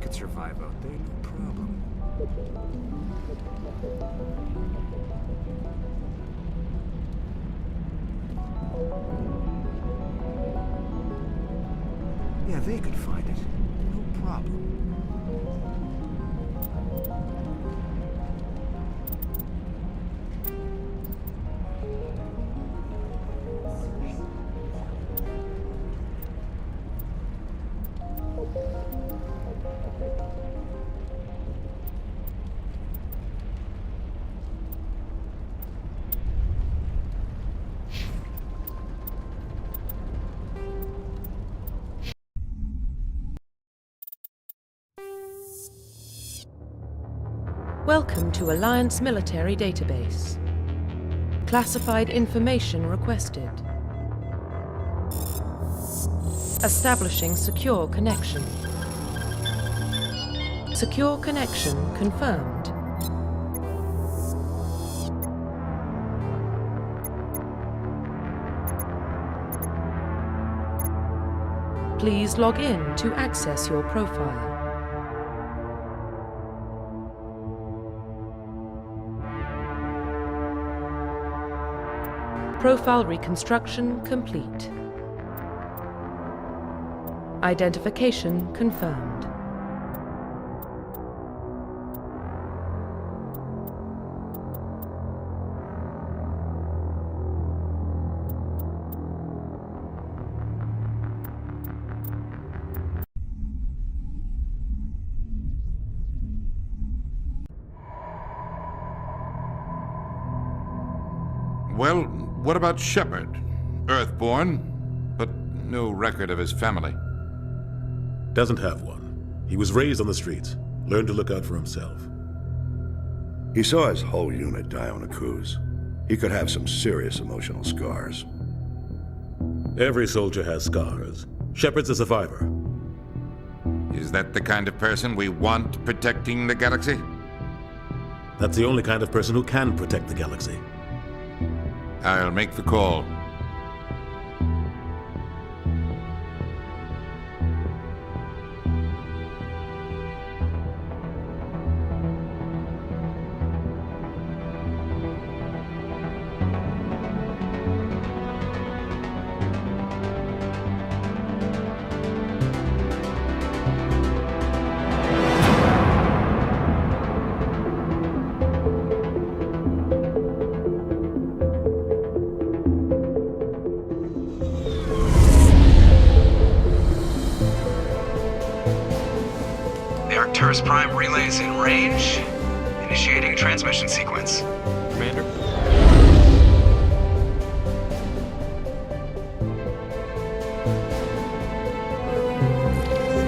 could survive out there, no problem. Yeah, they could find it. No problem. Welcome to Alliance Military Database. Classified information requested. Establishing secure connection. Secure connection confirmed. Please log in to access your profile. Profile reconstruction complete. Identification confirmed. Well, what about Shepard? Earthborn, but no record of his family. Doesn't have one. He was raised on the streets. Learned to look out for himself. He saw his whole unit die on a cruise. He could have some serious emotional scars. Every soldier has scars. Shepard's a survivor. Is that the kind of person we want protecting the galaxy? That's the only kind of person who can protect the galaxy. I'll make the call. Prime relays in range. Initiating transmission sequence. Commander?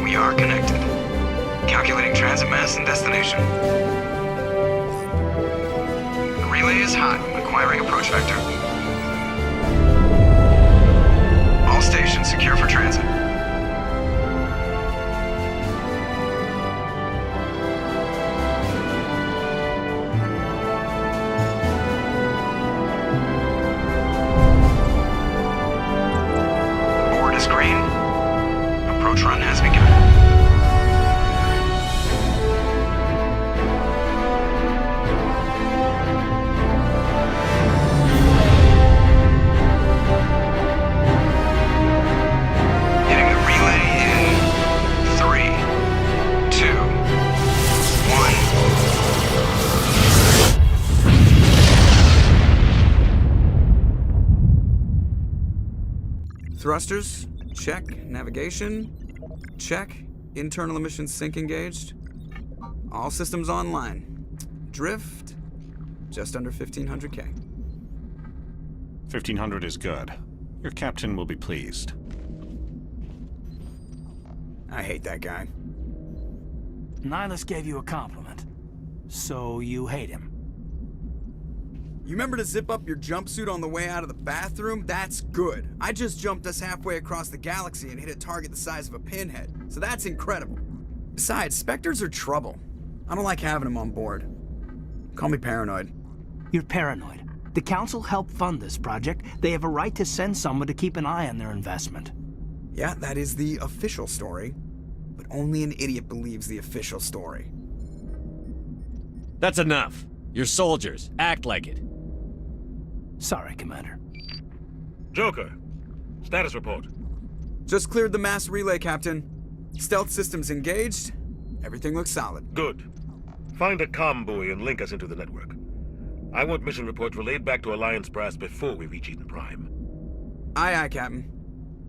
We are connected. Calculating transit mass and destination. The relay is hot, acquiring approach vector. All stations secure for transit. Run has begun. Hitting the relay in 3, 2, 1. Thrusters, check. Navigation, check. Internal emissions sync engaged. All systems online. Drift, just under 1,500K. 1,500 is good. Your captain will be pleased. I hate that guy. Nihilus gave you a compliment. So you hate him. You remember to zip up your jumpsuit on the way out of the bathroom? That's good. I just jumped us halfway across the galaxy and hit a target the size of a pinhead, so that's incredible. Besides, Spectres are trouble. I don't like having them on board. Call me paranoid. You're paranoid. The Council helped fund this project. They have a right to send someone to keep an eye on their investment. Yeah, that is the official story. but only an idiot believes the official story. That's enough. You're soldiers. Act like it. Sorry, Commander. Joker, status report. Just cleared the mass relay, Captain. Stealth systems engaged. Everything looks solid. Good. Find a comm buoy and link us into the network. I want mission reports relayed back to Alliance brass before we reach Eden Prime. Aye, aye, Captain.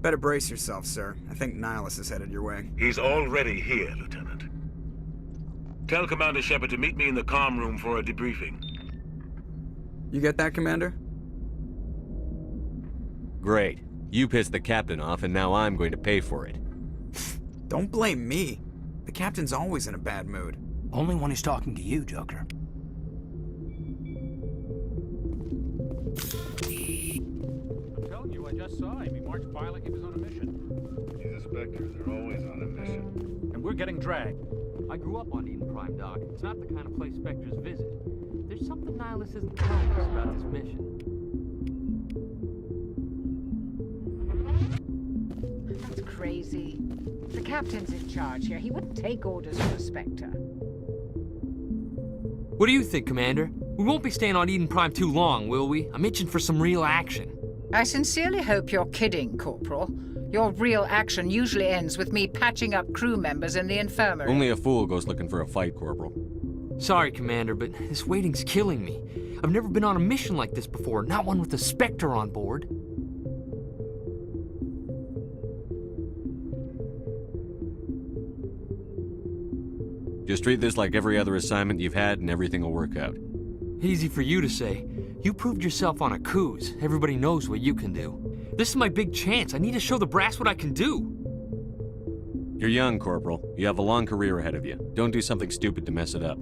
Better brace yourself, sir. I think Nihilus is headed your way. He's already here, Lieutenant. Tell Commander Shepard to meet me in the comm room for a debriefing. You get that, Commander? Great. You pissed the captain off, and now I'm going to pay for it. Don't blame me. The Captain's always in a bad mood. Only when he's talking to you, Joker. I'm telling you, I just saw him. He marched by like he was on a mission. These inspectors are always on a mission. And we're getting dragged. I grew up on Eden Prime, Doc. It's not the kind of place Spectres visit. There's something Nihilus isn't telling us about this mission. That's crazy. The Captain's in charge here. He wouldn't take orders from a Spectre. What do you think, Commander? We won't be staying on Eden Prime too long, will we? I'm itching for some real action. I sincerely hope you're kidding, Corporal. Your real action usually ends with me patching up crew members in the infirmary. Only a fool goes looking for a fight, Corporal. Sorry, Commander, but this waiting's killing me. I've never been on a mission like this before, not one with a Spectre on board. Just treat this like every other assignment you've had and everything will work out. Easy for you to say. You proved yourself on a cruise. Everybody knows what you can do. This is my big chance. I need to show the brass what I can do. You're young, Corporal. You have a long career ahead of you. Don't do something stupid to mess it up.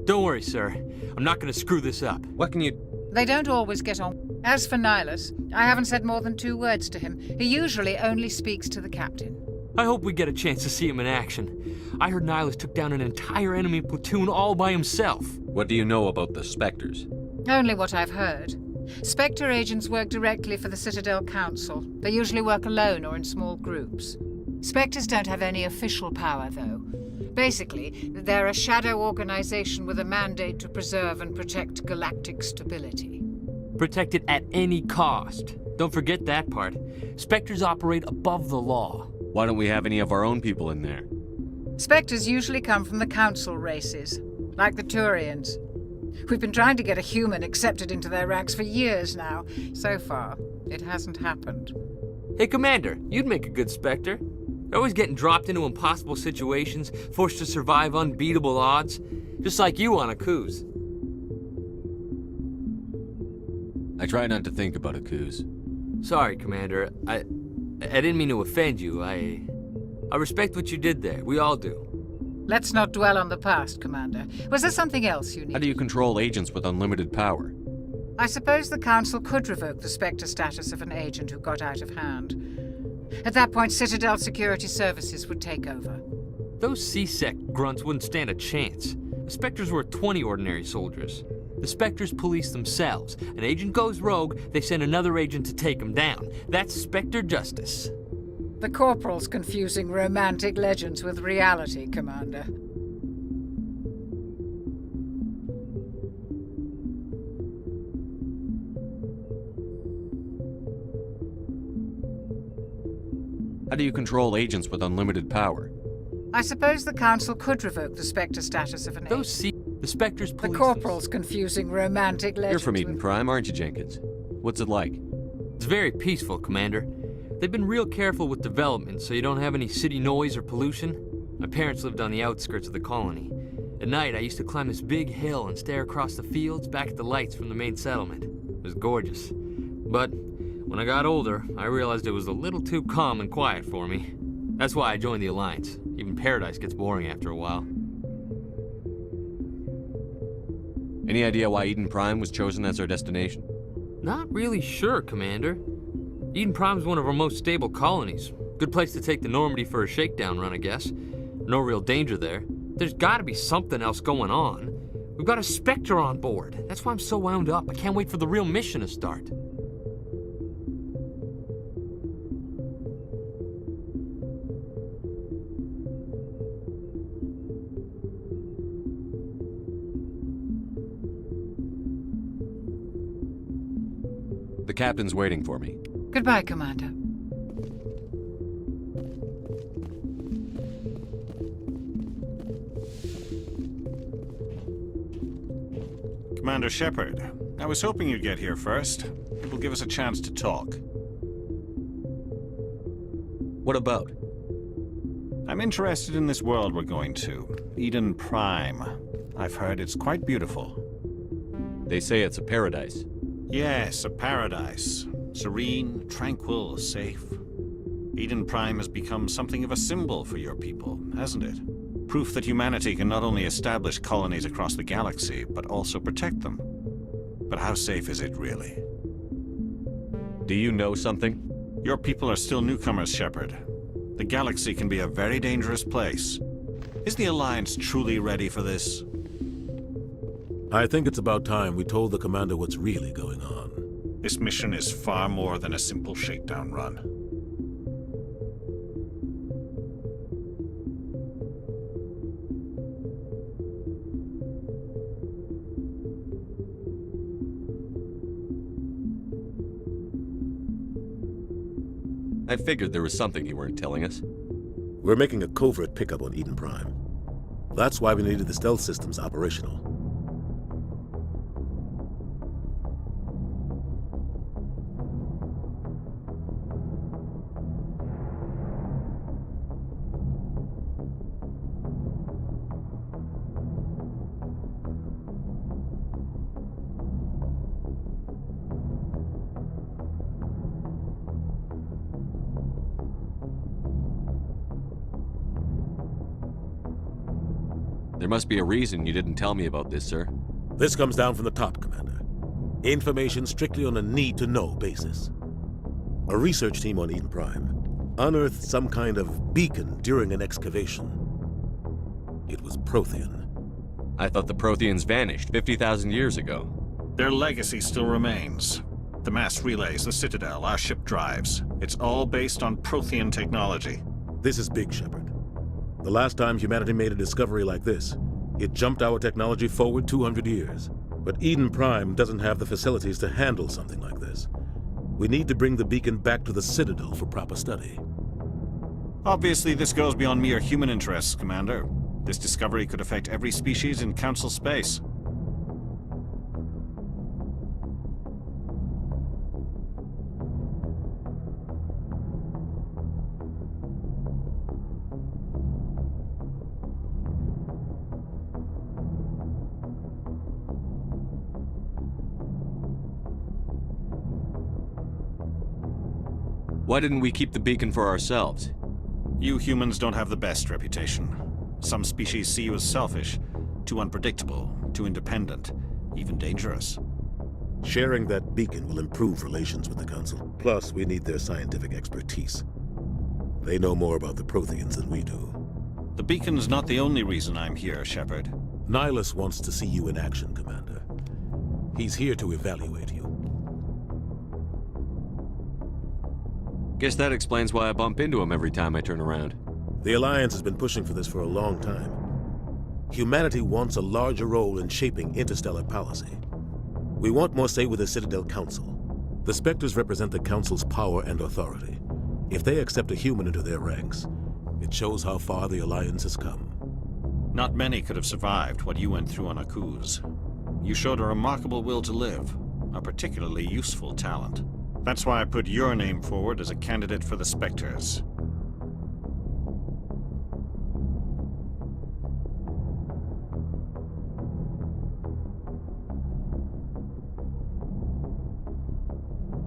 Don't worry, sir. I'm not going to screw this up. What can you... They don't always get on. As for Nihilus, I haven't said more than 2 words to him. He usually only speaks to the Captain. I hope we get a chance to see him in action. I heard Nihilus took down an entire enemy platoon all by himself. What do you know about the Spectres? Only what I've heard. Spectre agents work directly for the Citadel Council. They usually work alone or in small groups. Spectres don't have any official power, though. Basically, they're a shadow organization with a mandate to preserve and protect galactic stability. Protect it at any cost. Don't forget that part. Spectres operate above the law. Why don't we have any of our own people in there? Spectres usually come from the Council races, like the Turians. We've been trying to get a human accepted into their ranks for years now. So far, it hasn't happened. Hey, Commander, you'd make a good Spectre. They're always getting dropped into impossible situations, forced to survive unbeatable odds, just like you on a cruise. I try not to think about a cruise. Sorry, Commander. I didn't mean to offend you. I respect what you did there. We all do. Let's not dwell on the past, Commander. Was there something else you needed? How do you control agents with unlimited power? I suppose the Council could revoke the Spectre status of an agent who got out of hand. At that point, Citadel Security Services would take over. Those C-Sec grunts wouldn't stand a chance. The Spectres were 20 ordinary soldiers. The Spectres police themselves. An agent goes rogue, they send another agent to take him down. That's Spectre justice. The Corporal's confusing romantic legends with reality, Commander. How do you control agents with unlimited power? I suppose the Council could revoke the Spectre status of an agent. The Spectres police... The Corporal's confusing romantic legends... You're from Eden Prime, aren't you, Jenkins? What's it like? It's very peaceful, Commander. They've been real careful with development, so you don't have any city noise or pollution. My parents lived on the outskirts of the colony. At night, I used to climb this big hill and stare across the fields back at the lights from the main settlement. It was gorgeous. But when I got older, I realized it was a little too calm and quiet for me. That's why I joined the Alliance. Even Paradise gets boring after a while. Any idea why Eden Prime was chosen as our destination? Not really sure, Commander. Eden Prime's one of our most stable colonies. Good place to take the Normandy for a shakedown run, I guess. No real danger there. There's gotta be something else going on. We've got a Spectre on board. That's why I'm so wound up. I can't wait for the real mission to start. The captain's waiting for me. Goodbye, Commander. Commander Shepard, I was hoping you'd get here first. It will give us a chance to talk. What about? I'm interested in this world we're going to, Eden Prime. I've heard it's quite beautiful. They say it's a paradise. Yes, a paradise. Serene, tranquil, safe. Eden Prime has become something of a symbol for your people, hasn't it? Proof that humanity can not only establish colonies across the galaxy, but also protect them. But how safe is it, really? Do you know something? Your people are still newcomers, Shepard. The galaxy can be a very dangerous place. Is the Alliance truly ready for this? I think it's about time we told the Commander what's really going on. This mission is far more than a simple shakedown run. I figured there was something you weren't telling us. We're making a covert pickup on Eden Prime. That's why we needed the stealth systems operational. There must be a reason you didn't tell me about this, sir. This comes down from the top, Commander. Information strictly on a need-to-know basis. A research team on Eden Prime unearthed some kind of beacon during an excavation. It was Prothean. I thought the Protheans vanished 50,000 years ago. Their legacy still remains. The mass relays, the Citadel, our ship drives. It's all based on Prothean technology. This is big, Shepard. The last time humanity made a discovery like this, it jumped our technology forward 200 years. But Eden Prime doesn't have the facilities to handle something like this. We need to bring the beacon back to the Citadel for proper study. Obviously, this goes beyond mere human interests, Commander. This discovery could affect every species in Council space. Why didn't we keep the beacon for ourselves? You humans don't have the best reputation. Some species see you as selfish, too unpredictable, too independent, even dangerous. Sharing that beacon will improve relations with the Council. Plus, we need their scientific expertise. They know more about the Protheans than we do. The beacon's not the only reason I'm here, Shepard. Nihilus wants to see you in action, Commander. He's here to evaluate you. Guess that explains why I bump into him every time I turn around. The Alliance has been pushing for this for a long time. Humanity wants a larger role in shaping interstellar policy. We want more say with the Citadel Council. The Spectres represent the Council's power and authority. If they accept a human into their ranks, it shows how far the Alliance has come. Not many could have survived what you went through on Akuz. You showed a remarkable will to live, a particularly useful talent. That's why I put your name forward as a candidate for the Spectres.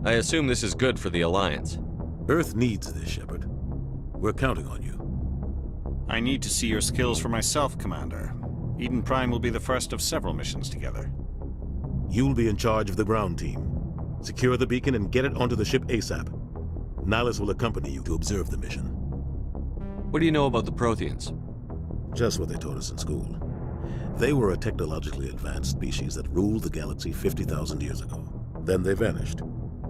I assume this is good for the Alliance. Earth needs this, Shepard. We're counting on you. I need to see your skills for myself, Commander. Eden Prime will be the first of several missions together. You'll be in charge of the ground team. Secure the beacon and get it onto the ship ASAP. Nihilus will accompany you to observe the mission. What do you know about the Protheans? Just what they taught us in school. They were a technologically advanced species that ruled the galaxy 50,000 years ago. Then they vanished.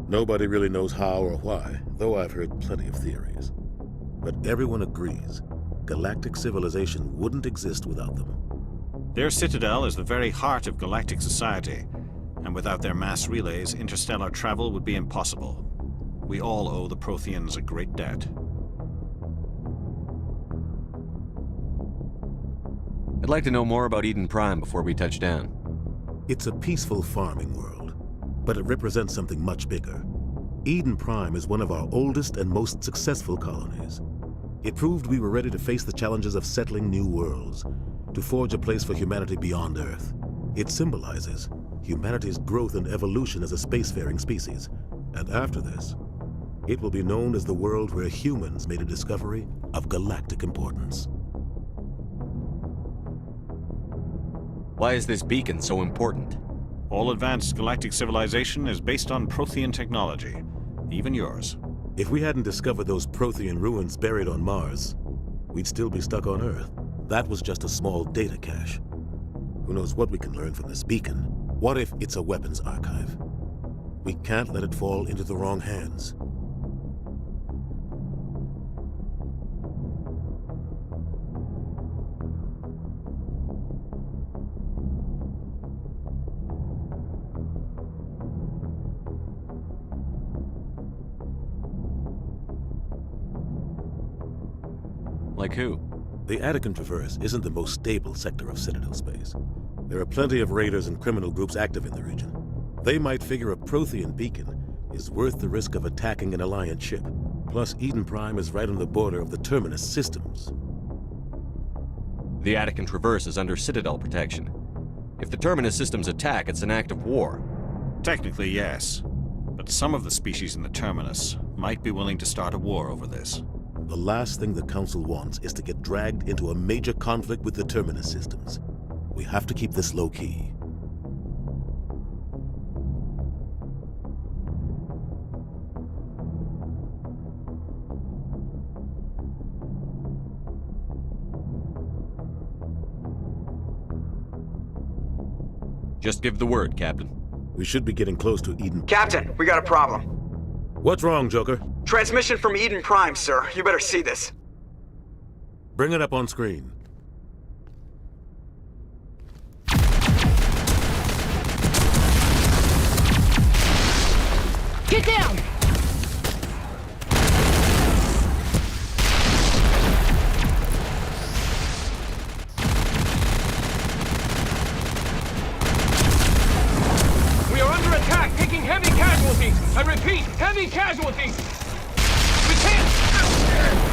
Nobody really knows how or why, though I've heard plenty of theories. But everyone agrees, galactic civilization wouldn't exist without them. Their citadel is the very heart of galactic society, And without their mass relays, interstellar travel would be impossible. We all owe the Protheans a great debt. I'd like to know more about Eden Prime before we touch down. It's a peaceful farming world, but it represents something much bigger. Eden Prime is one of our oldest and most successful colonies. It proved we were ready to face the challenges of settling new worlds, to forge a place for humanity beyond Earth. It symbolizes humanity's growth and evolution as a spacefaring species. And after this, it will be known as the world where humans made a discovery of galactic importance. Why is this beacon so important? All advanced galactic civilization is based on Prothean technology, even yours. If we hadn't discovered those Prothean ruins buried on Mars, we'd still be stuck on Earth. That was just a small data cache. Who knows what we can learn from this beacon? What if it's a weapons archive? We can't let it fall into the wrong hands. Like who? The Attican Traverse isn't the most stable sector of Citadel space. There are plenty of raiders and criminal groups active in the region. They might figure a Prothean beacon is worth the risk of attacking an Alliance ship. Plus, Eden Prime is right on the border of the Terminus systems. The Attican Traverse is under Citadel protection. If the Terminus systems attack, it's an act of war. Technically, yes. But some of the species in the Terminus might be willing to start a war over this. The last thing the Council wants is to get dragged into a major conflict with the Terminus systems. We have to keep this low-key. Just give the word, Captain. We should be getting close to Eden. Captain, we got a problem. What's wrong, Joker? Transmission from Eden Prime, sir. You better see this. Bring it up on screen. Get down! We are under attack, taking heavy casualties. I repeat, heavy casualties. We can't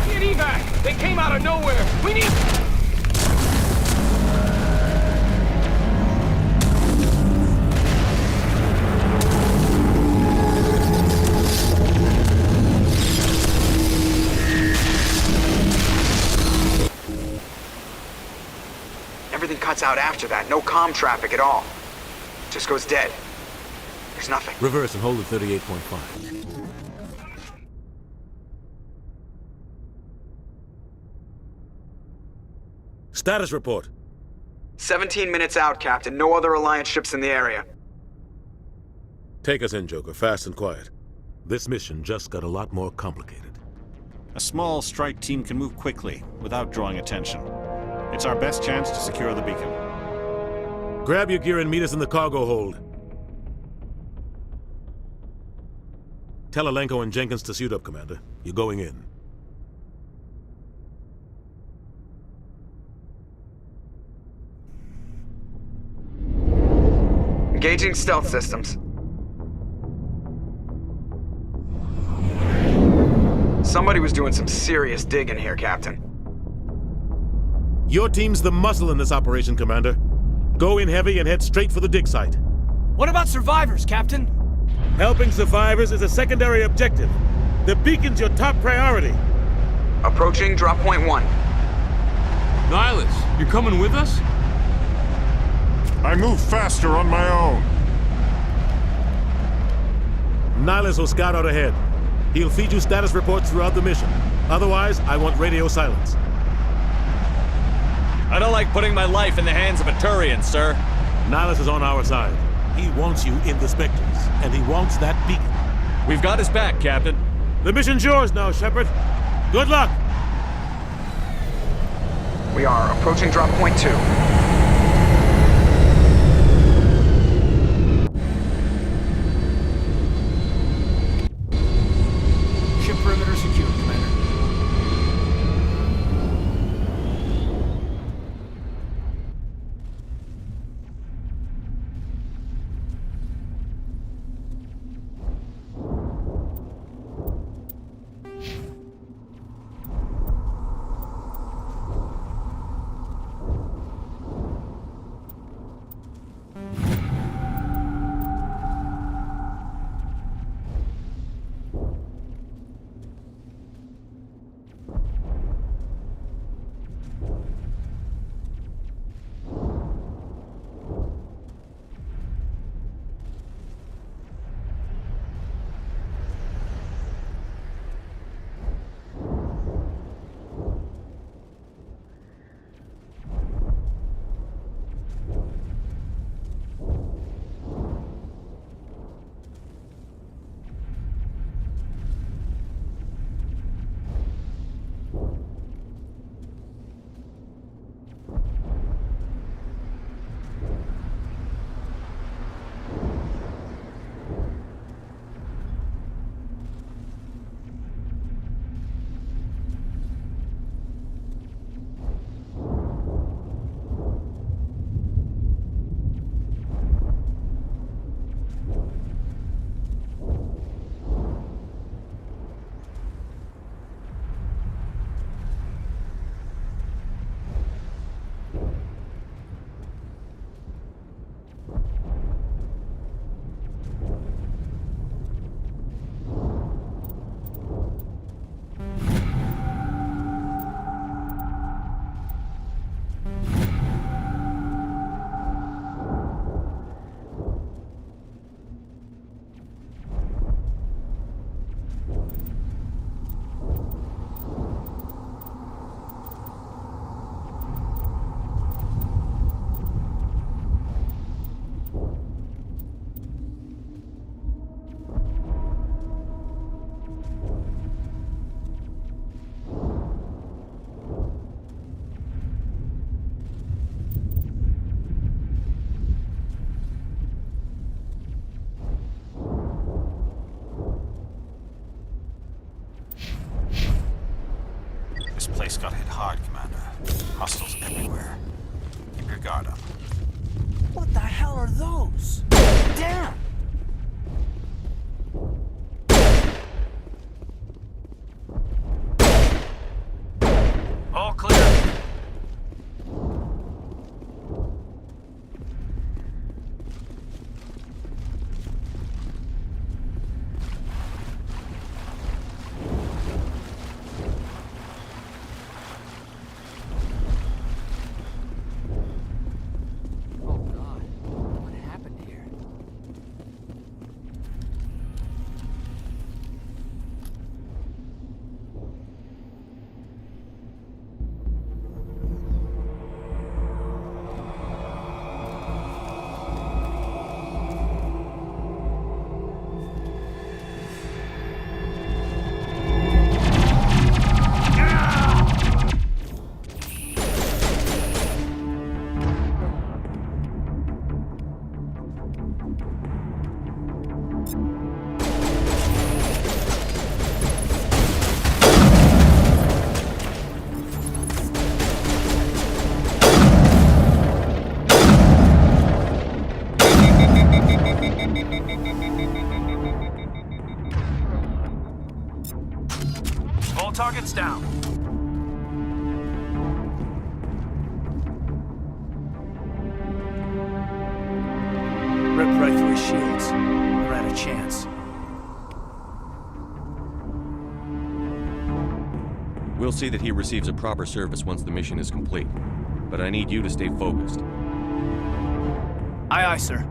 get evac. They came out of nowhere. We need... Everything cuts out after that. No comm traffic at all. Just goes dead. There's nothing. Reverse and hold at 38.5. Status report. 17 minutes out, Captain. No other Alliance ships in the area. Take us in, Joker, fast and quiet. This mission just got a lot more complicated. A small strike team can move quickly, without drawing attention. It's our best chance to secure the beacon. Grab your gear and meet us in the cargo hold. Tell Alenko and Jenkins to suit up, Commander. You're going in. Engaging stealth systems. Somebody was doing some serious digging here, Captain. Your team's the muscle in this operation, Commander. Go in heavy and head straight for the dig site. What about survivors, Captain? Helping survivors is a secondary objective. The beacon's your top priority. Approaching drop point 1. Nihilus, you're coming with us? I move faster on my own. Nihilus will scout out ahead. He'll feed you status reports throughout the mission. Otherwise, I want radio silence. I don't like putting my life in the hands of a Turian, sir. Nihilus is on our side. He wants you in the Spectres, and he wants that beacon. We've got his back, Captain. The mission's yours now, Shepard. Good luck! We are approaching drop point 2. Place got hit hard, Commander. Hostiles everywhere. Keep your guard up. What the hell are those? Damn! All clear. Oh God, what happened here? All targets down. Ripped right through his shields. We're out of chance. We'll see that he receives a proper service once the mission is complete. But I need you to stay focused. Aye, aye, sir.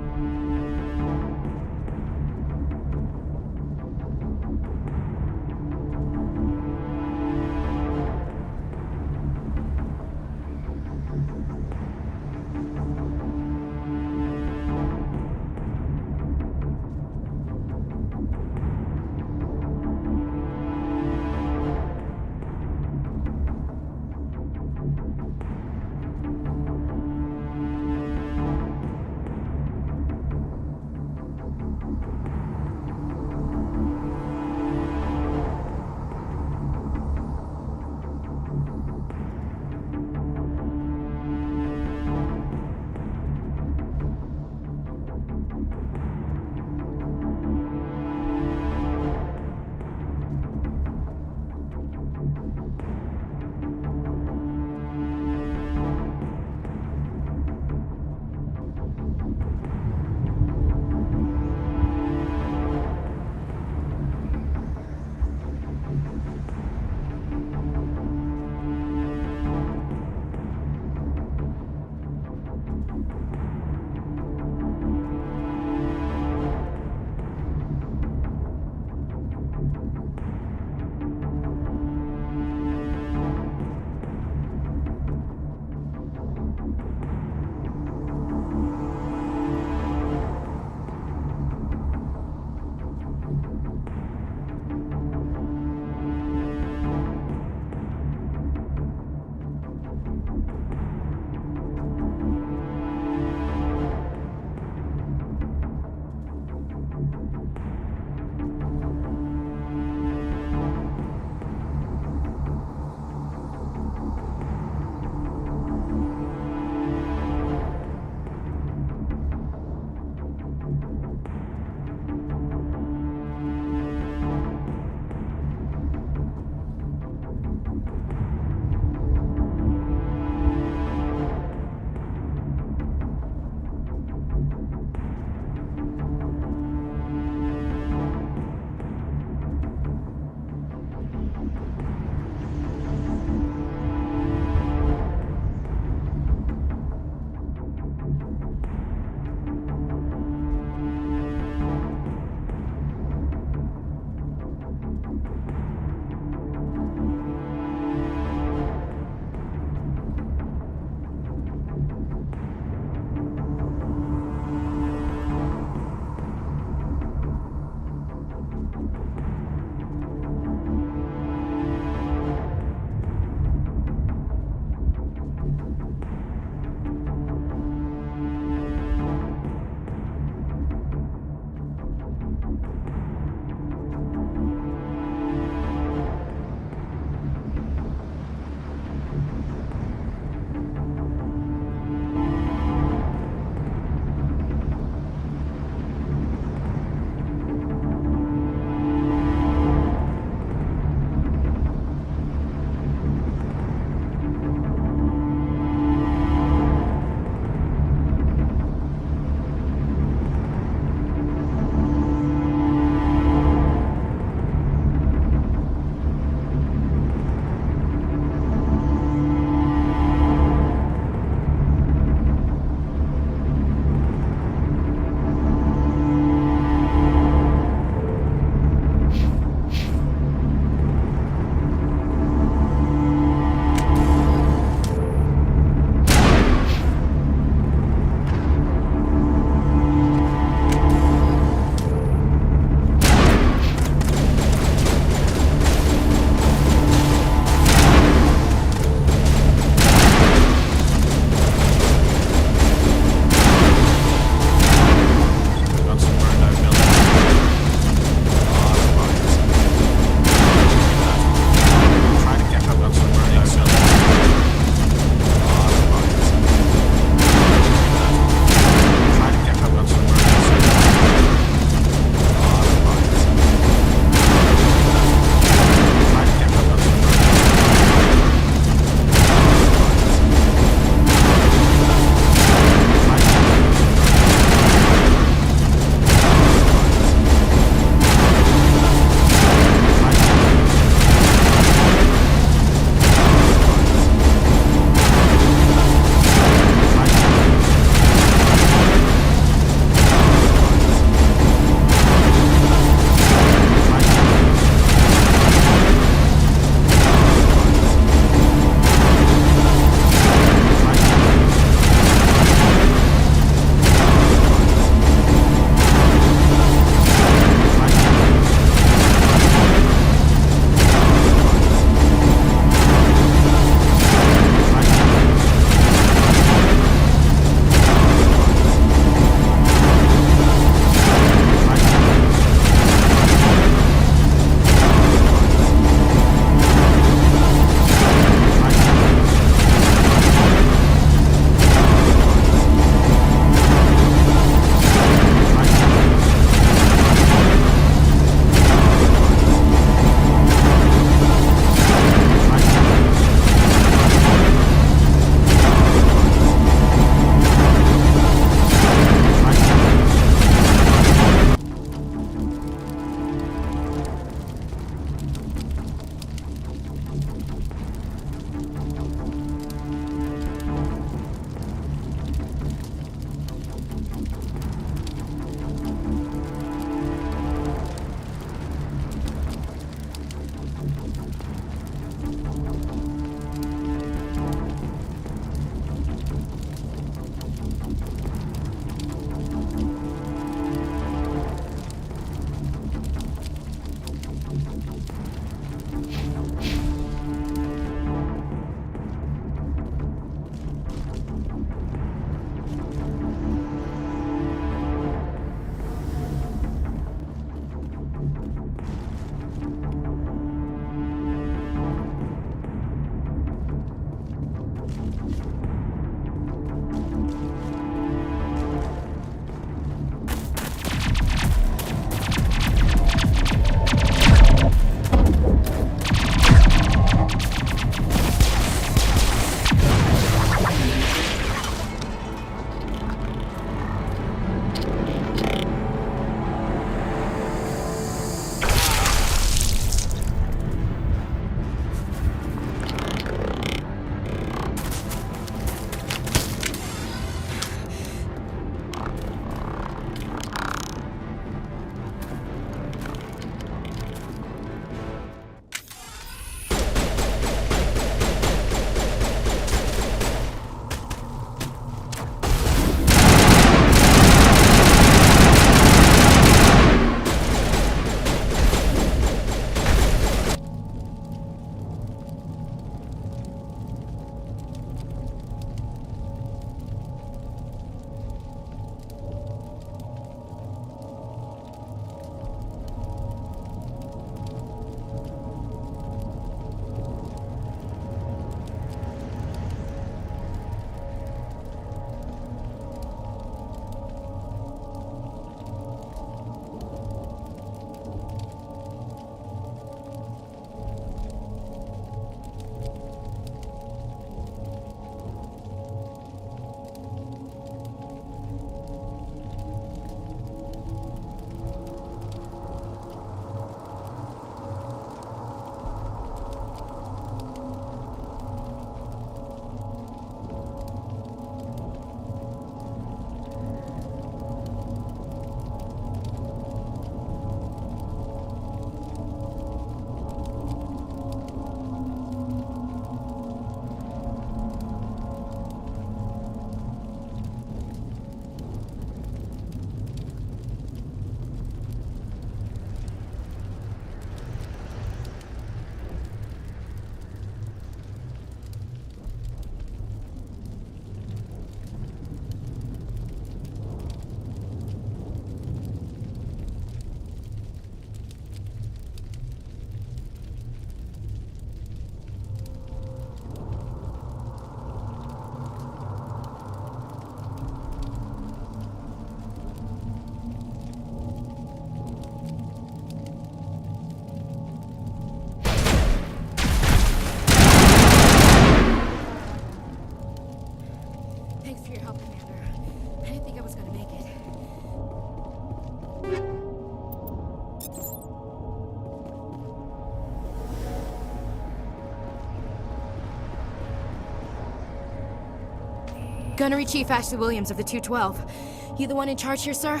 Gunnery Chief Ashley Williams of the 212. You the one in charge here, sir?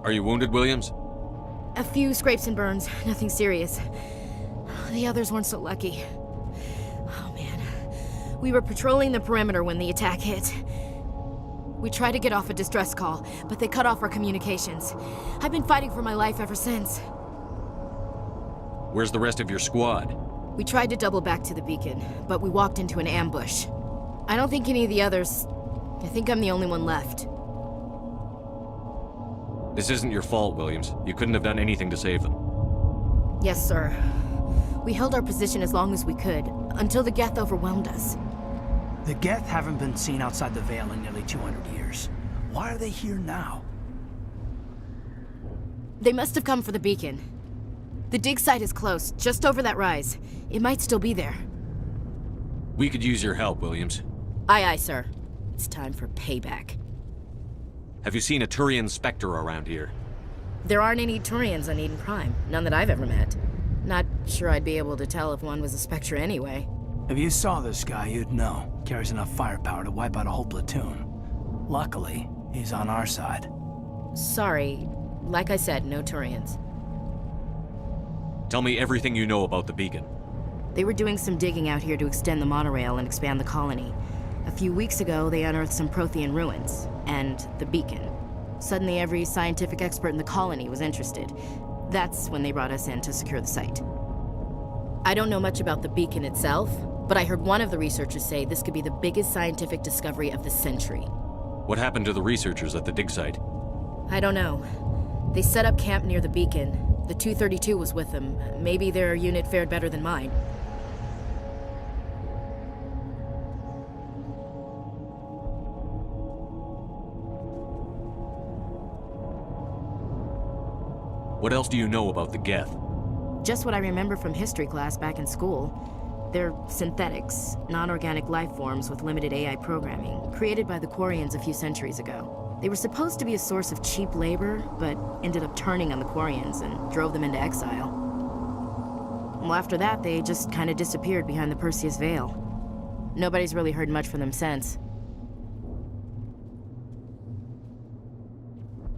Are you wounded, Williams? A few scrapes and burns, nothing serious. The others weren't so lucky. Oh man. We were patrolling the perimeter when the attack hit. We tried to get off a distress call, but they cut off our communications. I've been fighting for my life ever since. Where's the rest of your squad? We tried to double back to the beacon, but we walked into an ambush. I don't think any of the others... I think I'm the only one left. This isn't your fault, Williams. You couldn't have done anything to save them. Yes, sir. We held our position as long as we could, until the Geth overwhelmed us. The Geth haven't been seen outside the Veil in nearly 200 years. Why are they here now? They must have come for the beacon. The dig site is close, just over that rise. It might still be there. We could use your help, Williams. Aye, aye, sir. It's time for payback. Have you seen a Turian Spectre around here? There aren't any Turians on Eden Prime. None that I've ever met. Not sure I'd be able to tell if one was a Spectre anyway. If you saw this guy, you'd know. Carries enough firepower to wipe out a whole platoon. Luckily, he's on our side. Sorry. Like I said, no Turians. Tell me everything you know about the beacon. They were doing some digging out here to extend the monorail and expand the colony. A few weeks ago, they unearthed some Prothean ruins, and the beacon. Suddenly, every scientific expert in the colony was interested. That's when they brought us in to secure the site. I don't know much about the beacon itself, but I heard one of the researchers say this could be the biggest scientific discovery of the century. What happened to the researchers at the dig site? I don't know. They set up camp near the beacon. The 232 was with them. Maybe their unit fared better than mine. What else do you know about the Geth? Just what I remember from history class back in school. They're synthetics, non-organic life forms with limited AI programming, created by the Quarians a few centuries ago. They were supposed to be a source of cheap labor, but ended up turning on the Quarians and drove them into exile. Well, after that, they just kind of disappeared behind the Perseus Veil. Nobody's really heard much from them since.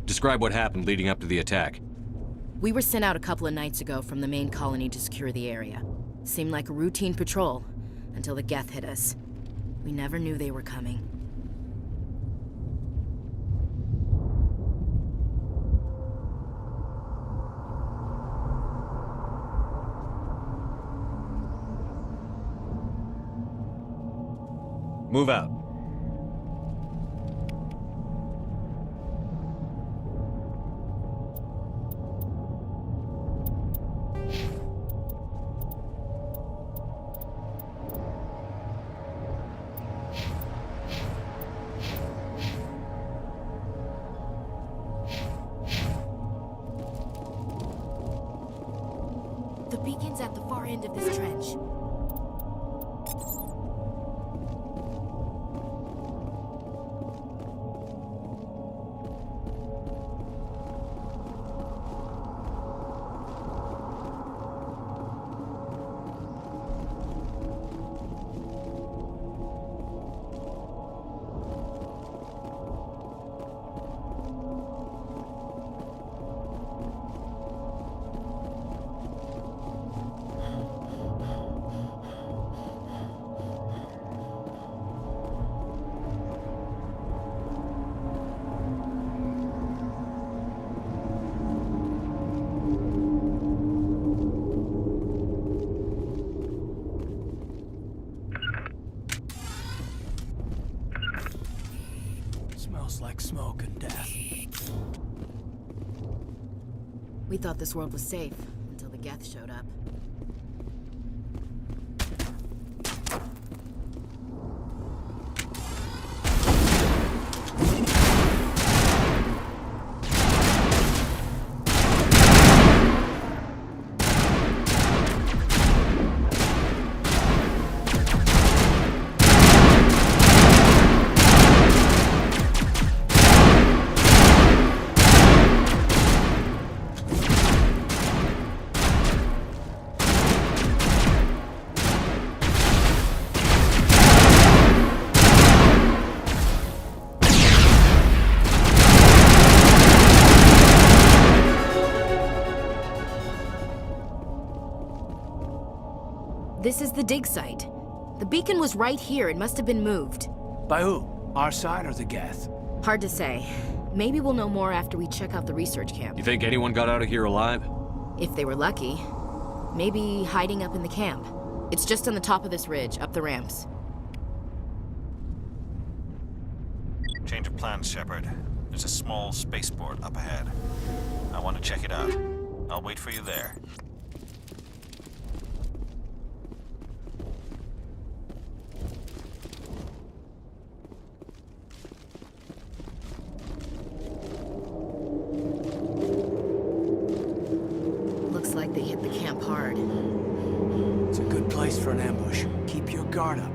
Describe what happened leading up to the attack. We were sent out a couple of nights ago from the main colony to secure the area. Seemed like a routine patrol, until the Geth hit us. We never knew they were coming. Move out. The beacon's at the far end of this trench. Smells like smoke and death. We thought this world was safe, until the Geth showed up. This is the dig site. The beacon was right here. It must have been moved. By who? Our side or the Geth? Hard to say. Maybe we'll know more after we check out the research camp. You think anyone got out of here alive? If they were lucky. Maybe hiding up in the camp. It's just on the top of this ridge, up the ramps. Change of plans, Shepard. There's a small spaceport up ahead. I want to check it out. I'll wait for you there. Looks like they hit the camp hard. It's a good place for an ambush. Keep your guard up.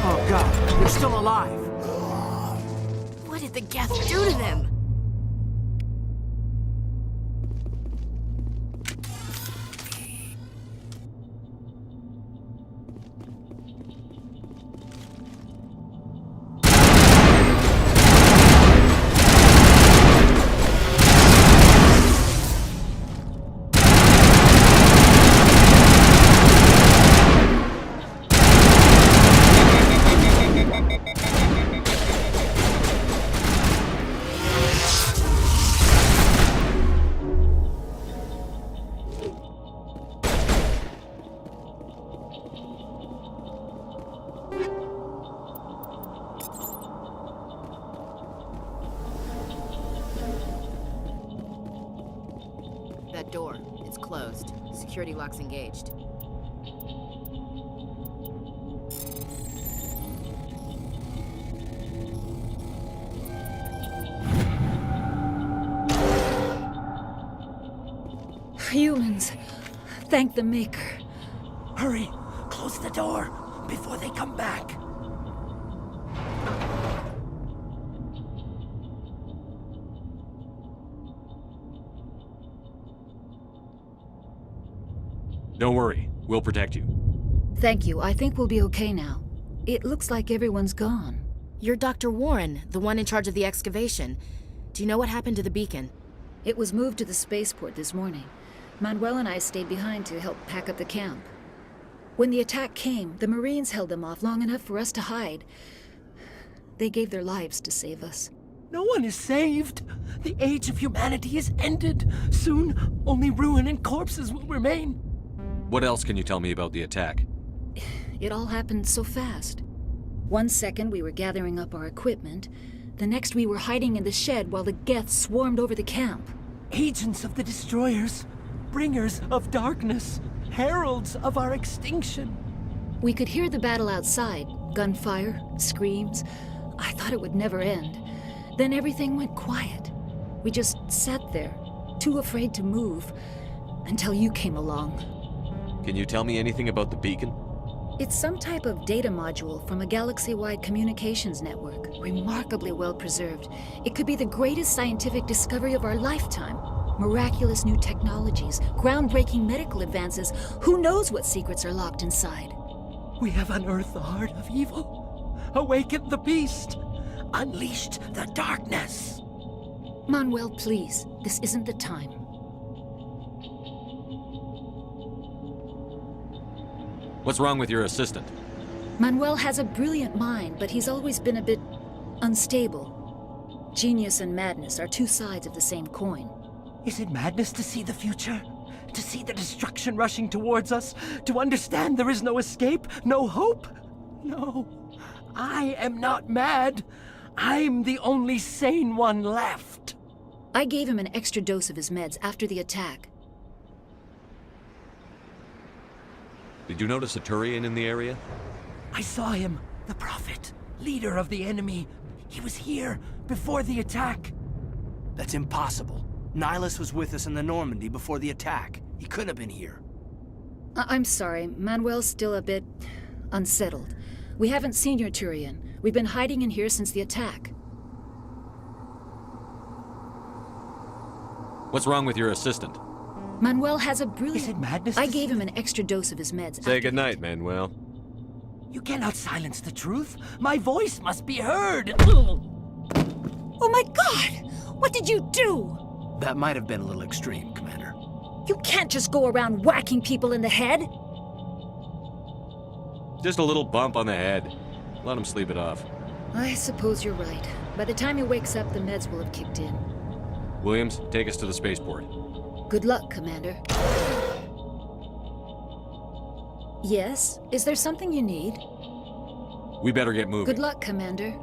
Oh god, they're still alive! What did the Geth do to them? That door, it's closed. Security lock's engaged. Humans, thank the Maker. Hurry! Close the door before they come back. Don't worry, we'll protect you. Thank you. I think we'll be okay now. It looks like everyone's gone. You're Dr. Warren, the one in charge of the excavation. Do you know what happened to the beacon? It was moved to the spaceport this morning. Manuel and I stayed behind to help pack up the camp. When the attack came, the Marines held them off long enough for us to hide. They gave their lives to save us. No one is saved. The age of humanity is ended. Soon, only ruin and corpses will remain. What else can you tell me about the attack? It all happened so fast. 1 second we were gathering up our equipment. The next we were hiding in the shed while the Geth swarmed over the camp. Agents of the Destroyers. Bringers of darkness. Heralds of our extinction. We could hear the battle outside. Gunfire, screams. I thought it would never end. Then everything went quiet. We just sat there, too afraid to move, until you came along. Can you tell me anything about the beacon? It's some type of data module from a galaxy-wide communications network, remarkably well preserved. It could be the greatest scientific discovery of our lifetime. Miraculous new technologies, groundbreaking medical advances. Who knows what secrets are locked inside? We have unearthed the heart of evil, awakened the beast, unleashed the darkness. Manuel, please, this isn't the time. What's wrong with your assistant? Manuel has a brilliant mind, but he's always been a bit unstable. Genius and madness are two sides of the same coin. Is it madness to see the future? To see the destruction rushing towards us? To understand there is no escape? No hope? No. I am not mad. I'm the only sane one left. I gave him an extra dose of his meds after the attack. Did you notice a Turian in the area? I saw him. The Prophet. Leader of the enemy. He was here before the attack. That's impossible. Nihilus was with us in the Normandy before the attack. He couldn't have been here. I'm sorry. Manuel's still a bit unsettled. We haven't seen your Turian. We've been hiding in here since the attack. What's wrong with your assistant? Manuel has a brilliant... Is it madness? I gave him an extra dose of his meds. Say goodnight, Manuel. You cannot silence the truth. My voice must be heard. Oh my God! What did you do? That might have been a little extreme, Commander. You can't just go around whacking people in the head. Just a little bump on the head. Let him sleep it off. I suppose you're right. By the time he wakes up, the meds will have kicked in. Williams, take us to the spaceport. Good luck, Commander. Yes? Is there something you need? We better get moving. Good luck, Commander.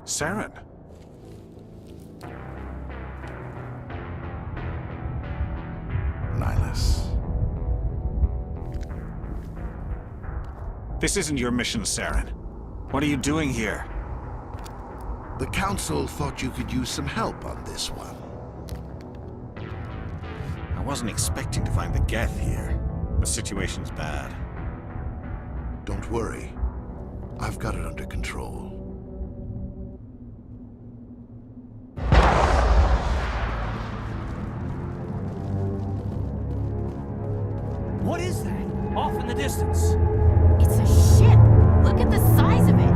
Saren. Nihilus. This isn't your mission, Saren. What are you doing here? The Council thought you could use some help on this one. I wasn't expecting to find the Geth here. The situation's bad. Don't worry. I've got it under control. What is that? Off in the distance. It's a ship. Look at the size of it.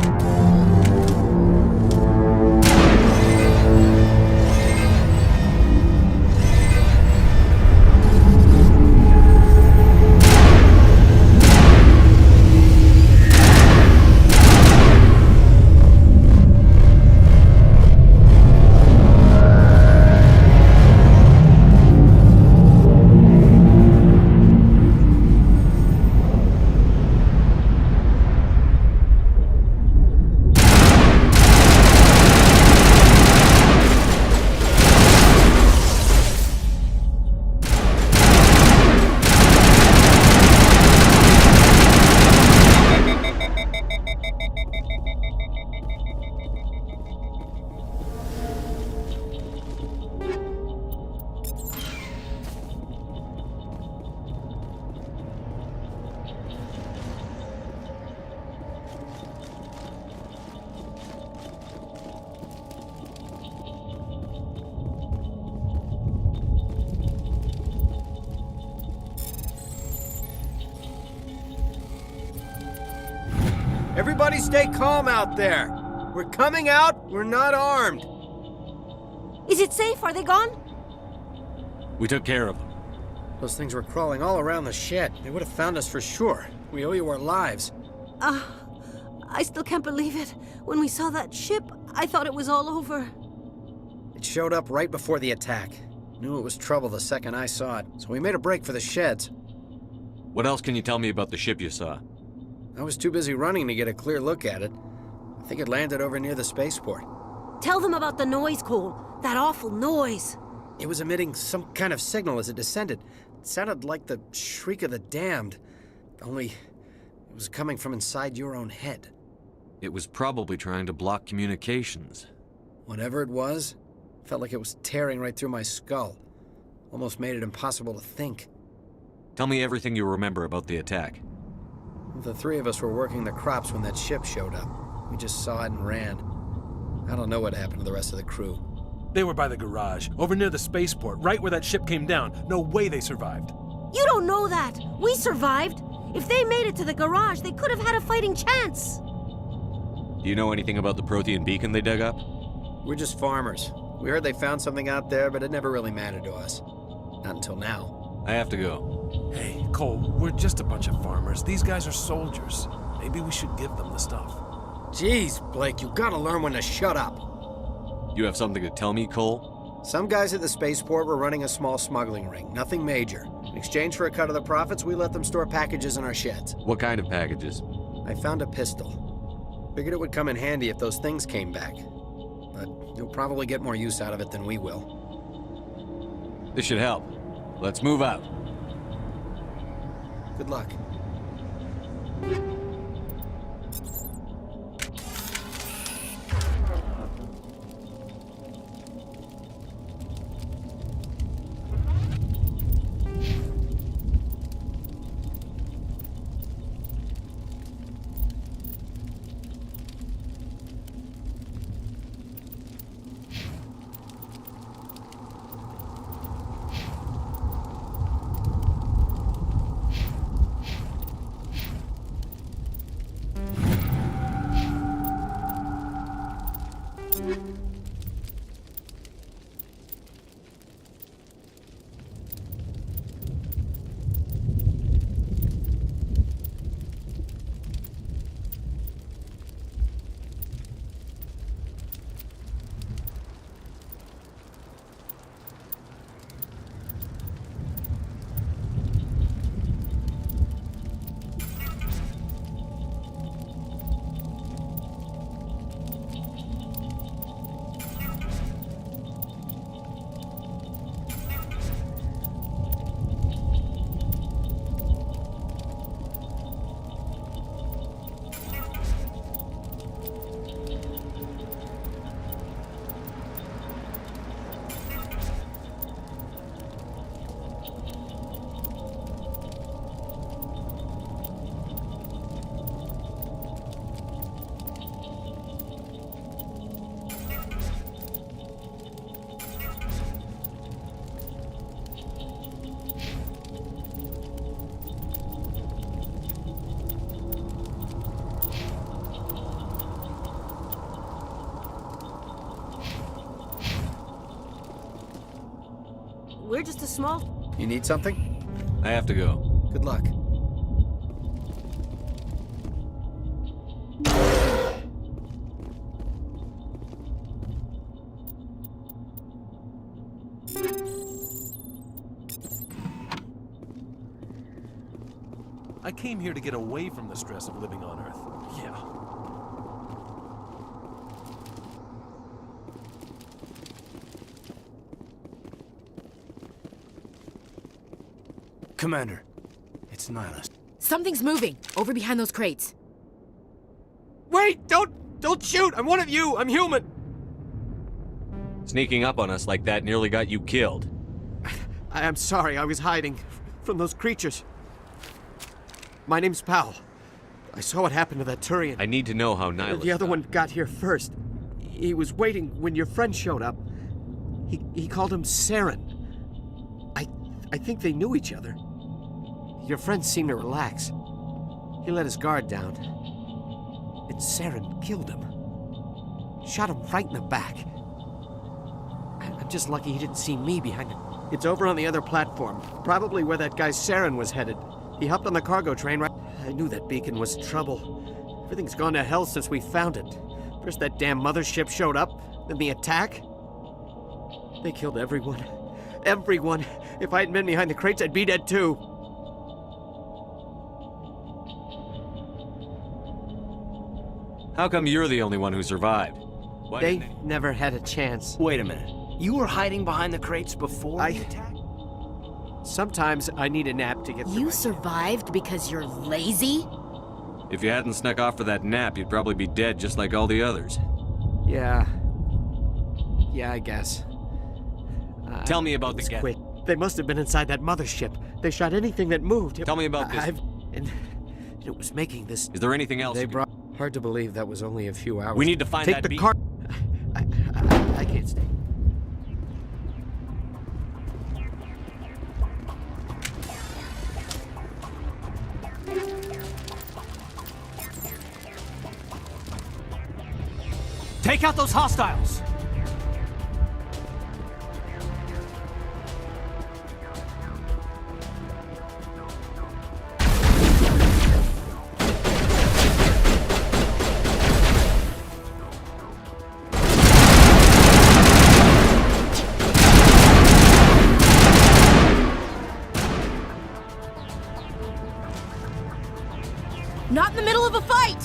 Everybody stay calm out there. We're coming out, we're not armed. Is it safe? Are they gone? We took care of them. Those things were crawling all around the shed. They would have found us for sure. We owe you our lives. I still can't believe it. When we saw that ship, I thought it was all over. It showed up right before the attack. Knew it was trouble the second I saw it, so we made a break for the sheds. What else can you tell me about the ship you saw? I was too busy running to get a clear look at it. I think it landed over near the spaceport. Tell them about the noise, Cole. That awful noise. It was emitting some kind of signal as it descended. It sounded like the shriek of the damned. Only, it was coming from inside your own head. It was probably trying to block communications. Whatever it was, felt like it was tearing right through my skull. Almost made it impossible to think. Tell me everything you remember about the attack. The three of us were working the crops when that ship showed up. We just saw it and ran. I don't know what happened to the rest of the crew. They were by the garage, over near the spaceport, right where that ship came down. No way they survived. You don't know that. We survived. If they made it to the garage, they could have had a fighting chance. Do you know anything about the Prothean beacon they dug up? We're just farmers. We heard they found something out there, but it never really mattered to us. Not until now. I have to go. Hey, Cole, we're just a bunch of farmers. These guys are soldiers. Maybe we should give them the stuff. Jeez, Blake, you gotta learn when to shut up. You have something to tell me, Cole? Some guys at the spaceport were running a small smuggling ring, nothing major. In exchange for a cut of the profits, we let them store packages in our sheds. What kind of packages? I found a pistol. Figured it would come in handy if those things came back. But you'll probably get more use out of it than we will. This should help. Let's move out. Good luck. We're just a small... You need something? I have to go. Good luck. I came here to get away from the stress of living on Earth. Yeah. Commander, it's Nihilist. Something's moving, over behind those crates. Wait! Don't shoot! I'm one of you! I'm human! Sneaking up on us like that nearly got you killed. I'm sorry, I was hiding from those creatures. My name's Powell. I saw what happened to that Turian. I need to know how Nihilist... The other one got here first. He was waiting when your friend showed up. He called him Saren. I think they knew each other. Your friend seemed to relax. He let his guard down. And Saren killed him. Shot him right in the back. I'm just lucky he didn't see me behind it. It's over on the other platform. Probably where that guy Saren was headed. He hopped on the cargo train right... I knew that beacon was trouble. Everything's gone to hell since we found it. First that damn mothership showed up, then the attack. They killed everyone. Everyone. If I hadn't been behind the crates, I'd be dead too. How come you're the only one who survived? They never had a chance. Wait a minute. You were hiding behind the crates before the attack? Sometimes I need a nap to get through. You survived because you're lazy? If you hadn't snuck off for that nap, you'd probably be dead just like all the others. Yeah. Yeah, I guess. Tell me about the geth. Quick. They must have been inside that mothership. They shot anything that moved. Tell me about this. And it was making this... Is there anything else? They brought... Hard to believe that was only a few hours. We need to find that Take the car... I can't stay. Take out those hostiles! Not in the middle of a fight!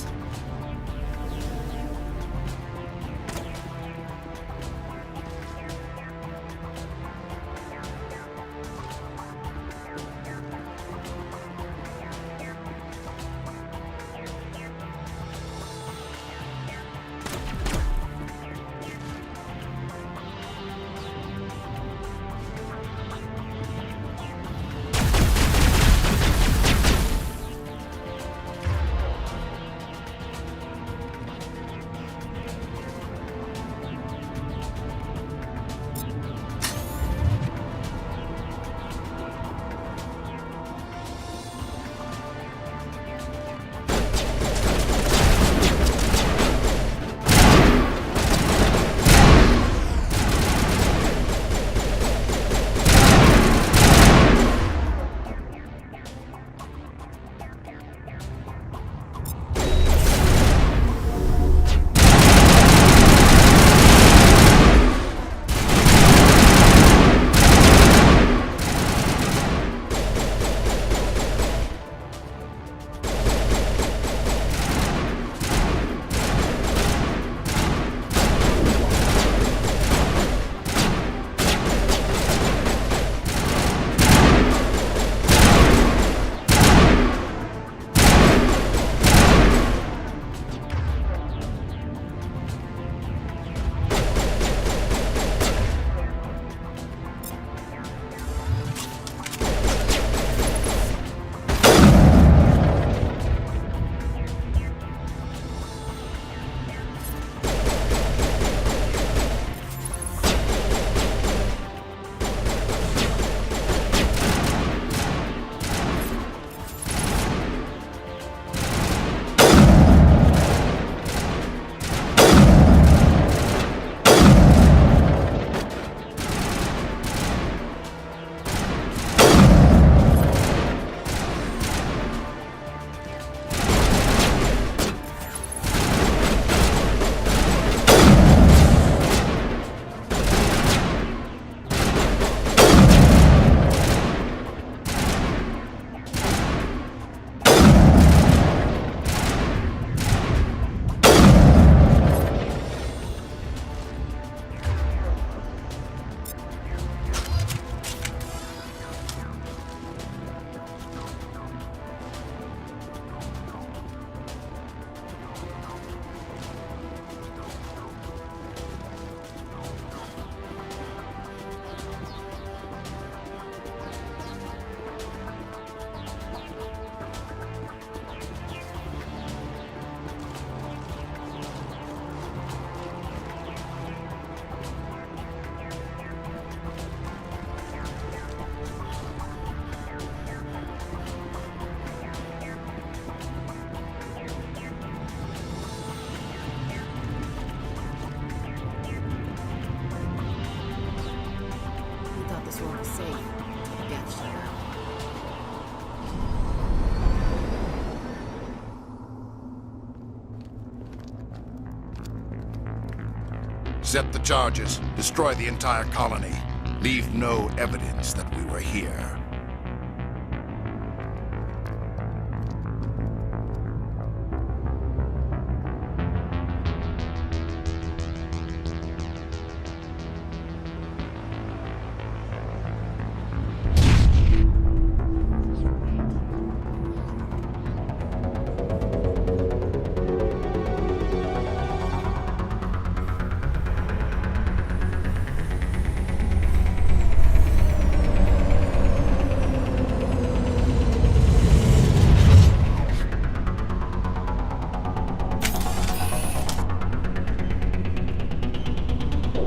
Set the charges. Destroy the entire colony. Leave no evidence that we were here.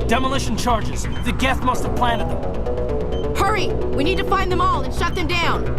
Demolition charges. The Geth must have planted them. Hurry! We need to find them all and shut them down!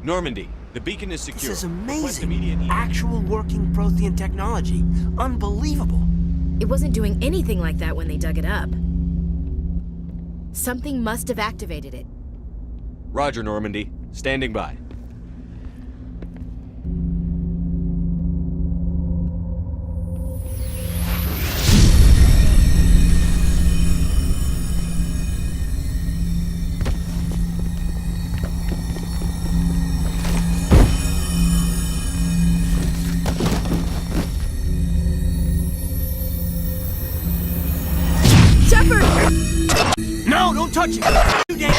Normandy, the beacon is secure. This is Request amazing. immediate Actual working Prothean technology. Unbelievable. It wasn't doing anything like that when they dug it up. Something must have activated it. Roger, Normandy. Standing by. No, don't touch it! You dance.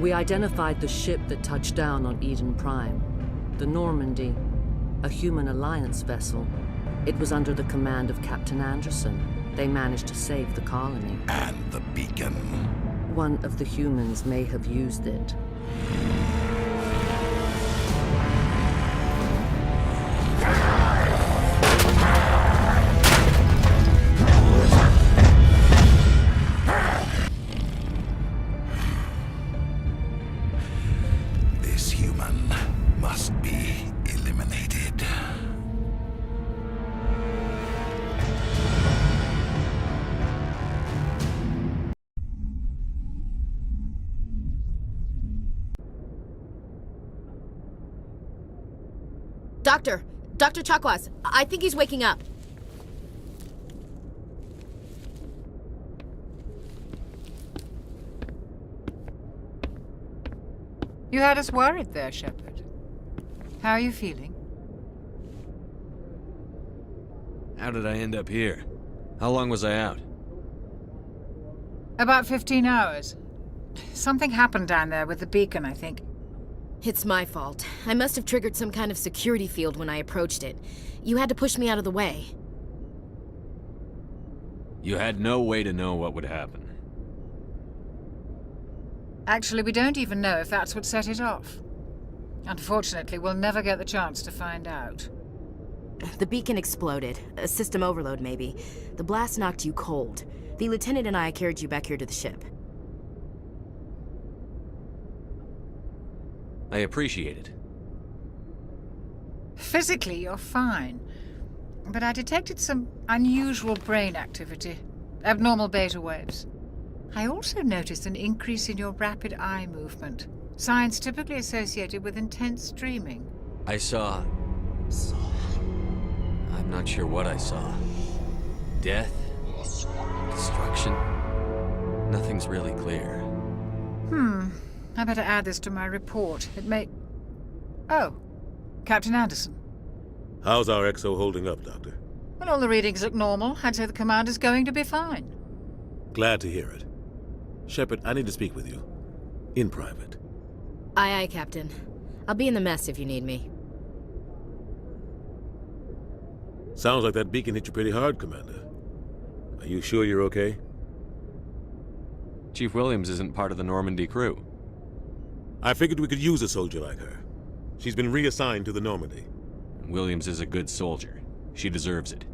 We identified the ship that touched down on Eden Prime. The Normandy, a human alliance vessel. It was under the command of Captain Anderson. They managed to save the colony. And the beacon. One of the humans may have used it. This human must be eliminated. Dr. Chakwas, I think he's waking up. You had us worried there, Shepard. How are you feeling? How did I end up here? How long was I out? About 15 hours. Something happened down there with the beacon, I think. It's my fault. I must have triggered some kind of security field when I approached it. You had to push me out of the way. You had no way to know what would happen. Actually, we don't even know if that's what set it off. Unfortunately, we'll never get the chance to find out. The beacon exploded. A system overload, maybe. The blast knocked you cold. The lieutenant and I carried you back here to the ship. I appreciate it. Physically, you're fine. But I detected some unusual brain activity. Abnormal beta waves. I also noticed an increase in your rapid eye movement. Signs typically associated with intense dreaming. I saw... I'm not sure what I saw. Death? Destruction? Nothing's really clear. I better add this to my report. It may... Oh, Captain Anderson. How's our XO holding up, Doctor? Well, all the readings look normal. I'd say the commander's going to be fine. Glad to hear it. Shepard, I need to speak with you. In private. Aye, aye, Captain. I'll be in the mess if you need me. Sounds like that beacon hit you pretty hard, Commander. Are you sure you're okay? Chief Williams isn't part of the Normandy crew. I figured we could use a soldier like her. She's been reassigned to the Normandy. Williams is a good soldier. She deserves it.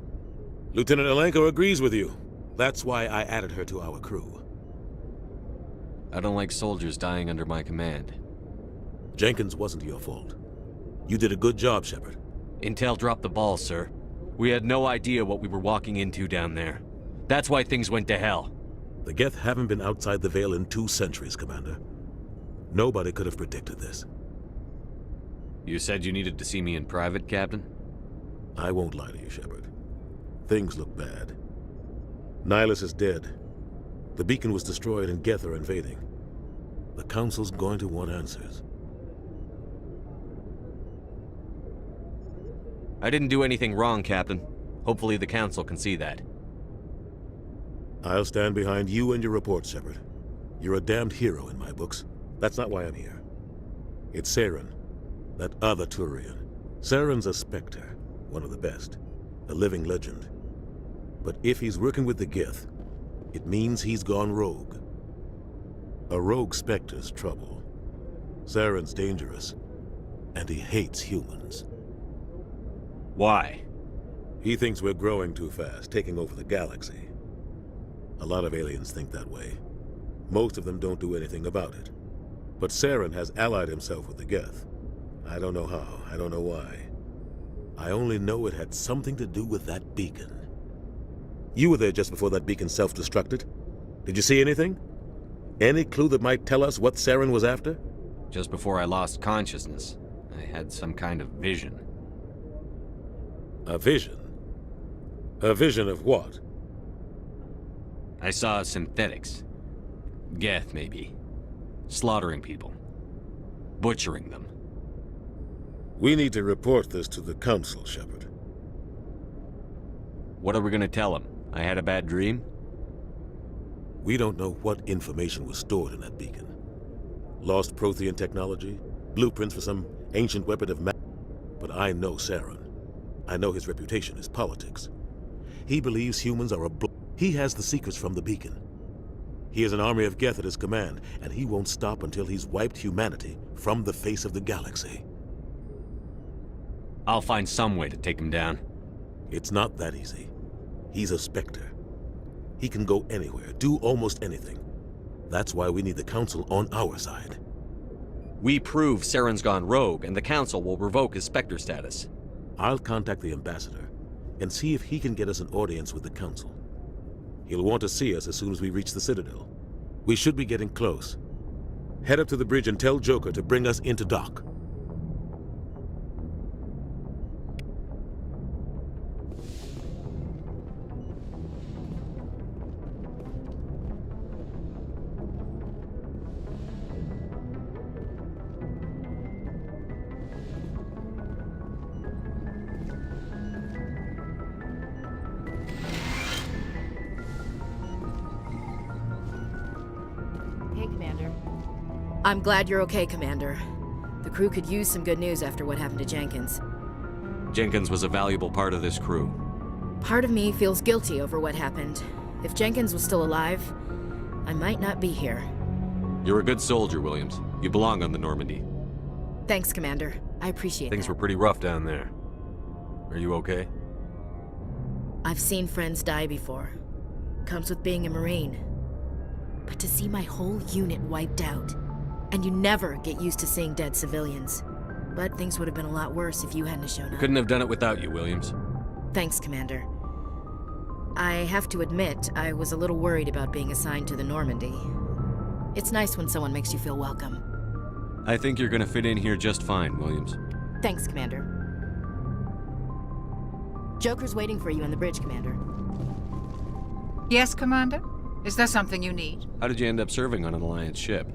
Lieutenant Alenko agrees with you. That's why I added her to our crew. I don't like soldiers dying under my command. Jenkins wasn't your fault. You did a good job, Shepard. Intel dropped the ball, sir. We had no idea what we were walking into down there. That's why things went to hell. The Geth haven't been outside the Veil in 2 centuries, Commander. Nobody could have predicted this. You said you needed to see me in private, Captain? I won't lie to you, Shepard. Things look bad. Nihilus is dead. The beacon was destroyed and Geth are invading. The Council's going to want answers. I didn't do anything wrong, Captain. Hopefully the Council can see that. I'll stand behind you and your report, Shepard. You're a damned hero in my books. That's not why I'm here. It's Saren, that other Turian. Saren's a Spectre, one of the best, a living legend. But if he's working with the Geth, it means he's gone rogue. A rogue Spectre's trouble. Saren's dangerous, and he hates humans. Why? He thinks we're growing too fast, taking over the galaxy. A lot of aliens think that way. Most of them don't do anything about it. But Saren has allied himself with the Geth. I don't know how, I don't know why. I only know it had something to do with that beacon. You were there just before that beacon self-destructed. Did you see anything? Any clue that might tell us what Saren was after? Just before I lost consciousness, I had some kind of vision. A vision? A vision of what? I saw synthetics. Geth, maybe. Slaughtering people. Butchering them. We need to report this to the Council, Shepard. What are we gonna tell them? I had a bad dream? We don't know what information was stored in that beacon. Lost Prothean technology? Blueprints for some ancient weapon of But I know Saren. I know his reputation is politics. He believes humans are He has the secrets from the beacon. He has an army of Geth at his command, and he won't stop until he's wiped humanity from the face of the galaxy. I'll find some way to take him down. It's not that easy. He's a Spectre. He can go anywhere, do almost anything. That's why we need the Council on our side. We prove Saren's gone rogue, and the Council will revoke his Spectre status. I'll contact the Ambassador and see if he can get us an audience with the Council. He'll want to see us as soon as we reach the Citadel. We should be getting close. Head up to the bridge and tell Joker to bring us into dock. I'm glad you're okay, Commander. The crew could use some good news after what happened to Jenkins. Jenkins was a valuable part of this crew. Part of me feels guilty over what happened. If Jenkins was still alive, I might not be here. You're a good soldier, Williams. You belong on the Normandy. Thanks, Commander. I appreciate Things that. were pretty rough down there. Are you okay? I've seen friends die before. Comes with being a Marine. But to see my whole unit wiped out, and you never get used to seeing dead civilians. But things would have been a lot worse if you hadn't shown up. Couldn't have done it without you, Williams. Thanks, Commander. I have to admit, I was a little worried about being assigned to the Normandy. It's nice when someone makes you feel welcome. I think you're gonna fit in here just fine, Williams. Thanks, Commander. Joker's waiting for you on the bridge, Commander. Yes, Commander? Is there something you need? How did you end up serving on an Alliance ship?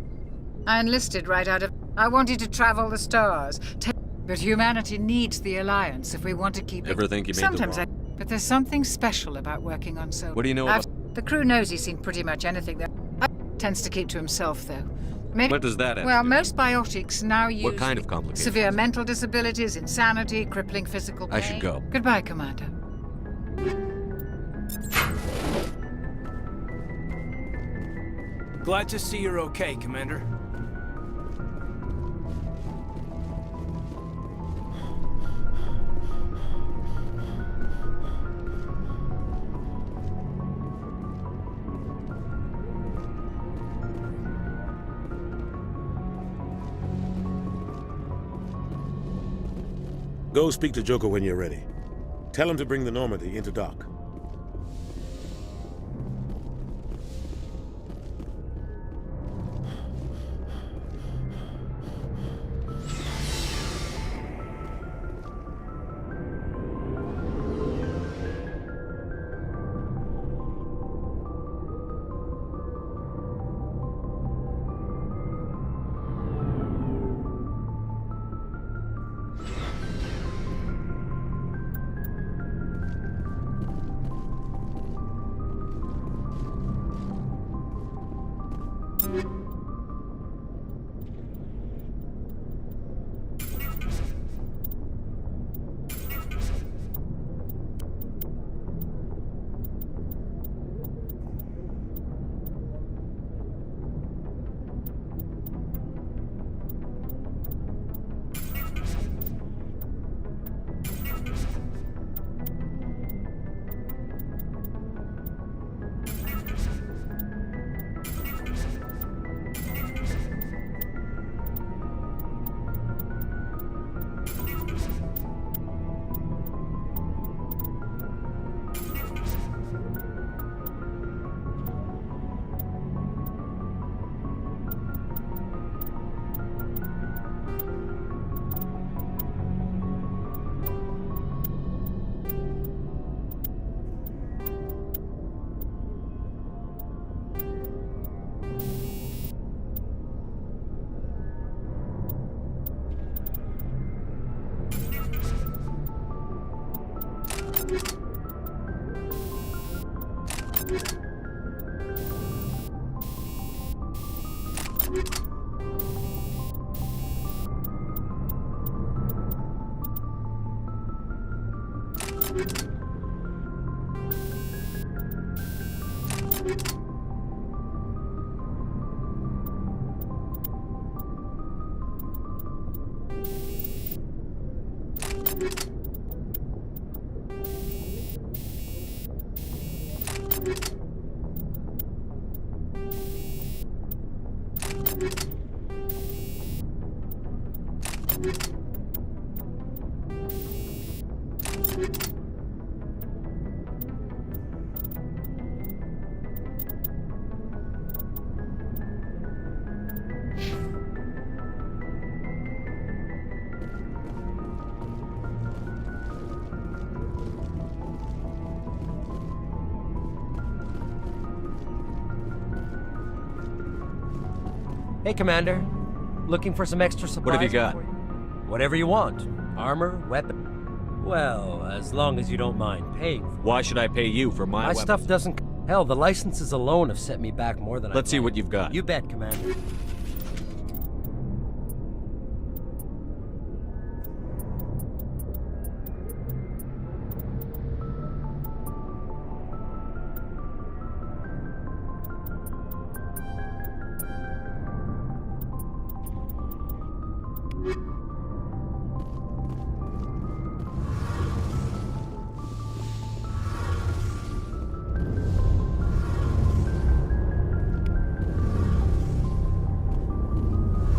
I enlisted right out of... I wanted to travel the stars. But humanity needs the Alliance if we want to keep Ever it... think you made Sometimes the But there's something special about working on so... What do you know about... The crew knows he's seen pretty much anything that... Tends to keep to himself, though. Maybe... What does that have Well, to do? most biotics now use... What kind of complications? Severe mental disabilities, insanity, crippling physical pain. I should go. Goodbye, Commander. Glad to see you're okay, Commander. Go speak to Joker when you're ready. Tell him to bring the Normandy into dock. Hey, Commander. Looking for some extra supplies? What have you got? Whatever you want. Armor, weapon. Well, as long as you don't mind paying. Why should I pay you for my My weapons? stuff doesn't... Hell, the licenses alone have set me back more than Let's see what you've got. You bet, Commander.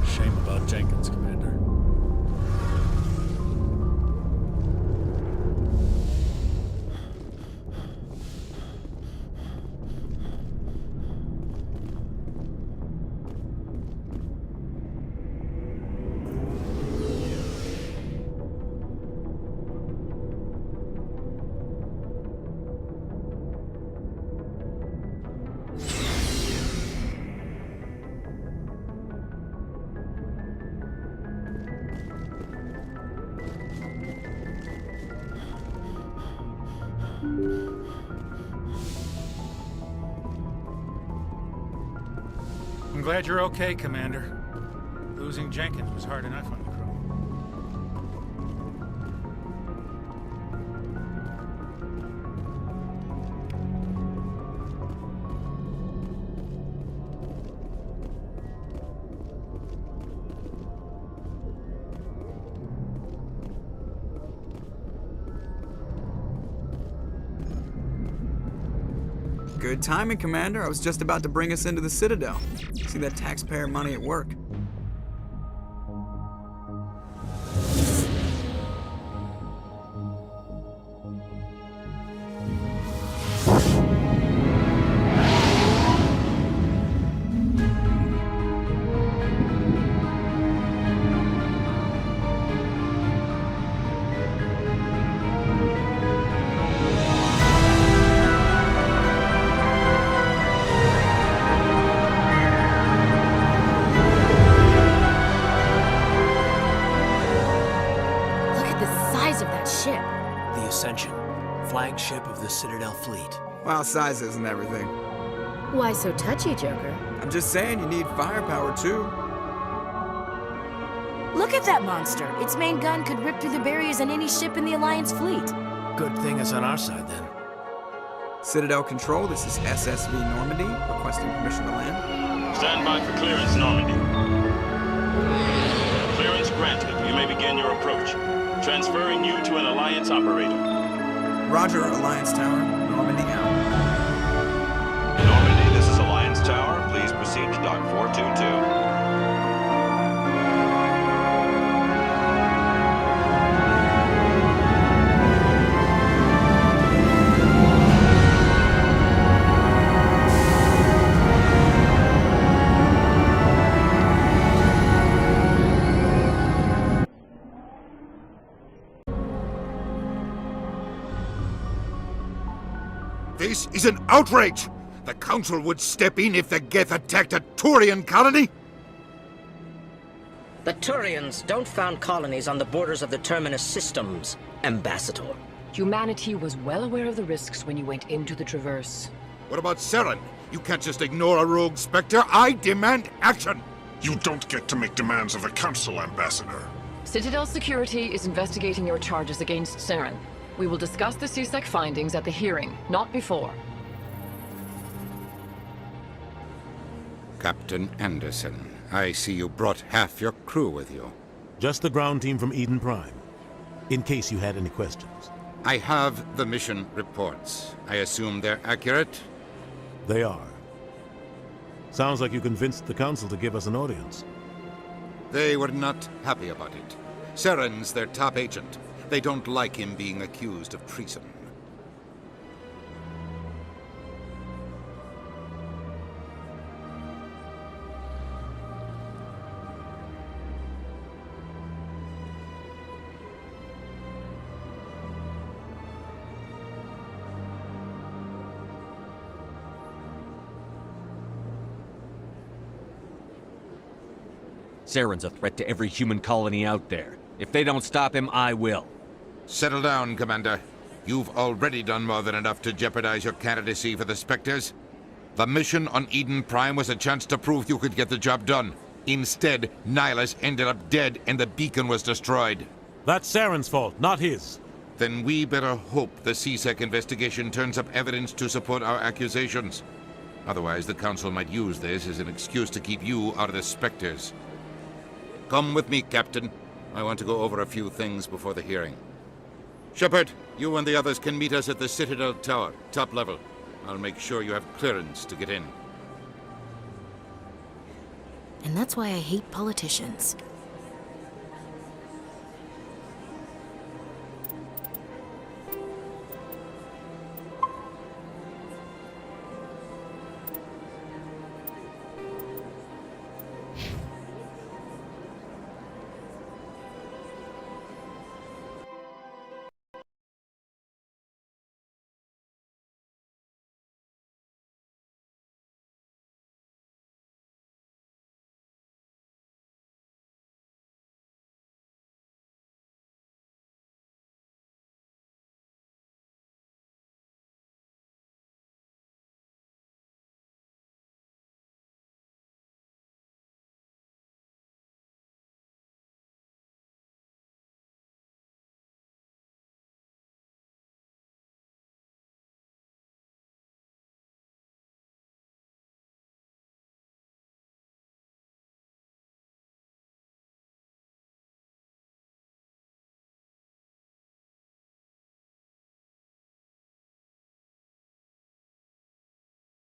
Shame about Jenkins, Commander. I'm glad you're okay, Commander. Losing Jenkins was hard enough on the crew. Good timing, Commander. I was just about to bring us into the Citadel. See that taxpayer money at work. The Ascension, flagship of the Citadel fleet. Well, size isn't everything. Why so touchy, Joker? I'm just saying you need firepower, too. Look at that monster. Its main gun could rip through the barriers in any ship in the Alliance fleet. Good thing it's on our side, then. Citadel Control, this is SSV Normandy, requesting permission to land. Stand by for clearance, Normandy. Clearance granted. You may begin your approach. Transferring you to an Alliance operator. Roger, Alliance Tower. Normandy out. Normandy, this is Alliance Tower. Please proceed to Dock 422. This is an outrage! The Council would step in if the Geth attacked a Turian colony? The Turians don't found colonies on the borders of the Terminus systems, Ambassador. Humanity was well aware of the risks when you went into the Traverse. What about Saren? You can't just ignore a rogue Spectre. I demand action! You don't get to make demands of the Council, Ambassador. Citadel Security is investigating your charges against Saren. We will discuss the CSEC findings at the hearing, not before. Captain Anderson, I see you brought half your crew with you. Just the ground team from Eden Prime, in case you had any questions. I have the mission reports. I assume they're accurate? They are. Sounds like you convinced the Council to give us an audience. They were not happy about it. Saren's their top agent. They don't like him being accused of treason. Saren's a threat to every human colony out there. If they don't stop him, I will. Settle down, Commander. You've already done more than enough to jeopardize your candidacy for the Spectres. The mission on Eden Prime was a chance to prove you could get the job done. Instead, Nihilus ended up dead and the beacon was destroyed. That's Saren's fault, not his. Then we better hope the CSEC investigation turns up evidence to support our accusations. Otherwise, the Council might use this as an excuse to keep you out of the Spectres. Come with me, Captain. I want to go over a few things before the hearing. Shepard, you and the others can meet us at the Citadel Tower, top level. I'll make sure you have clearance to get in. And that's why I hate politicians.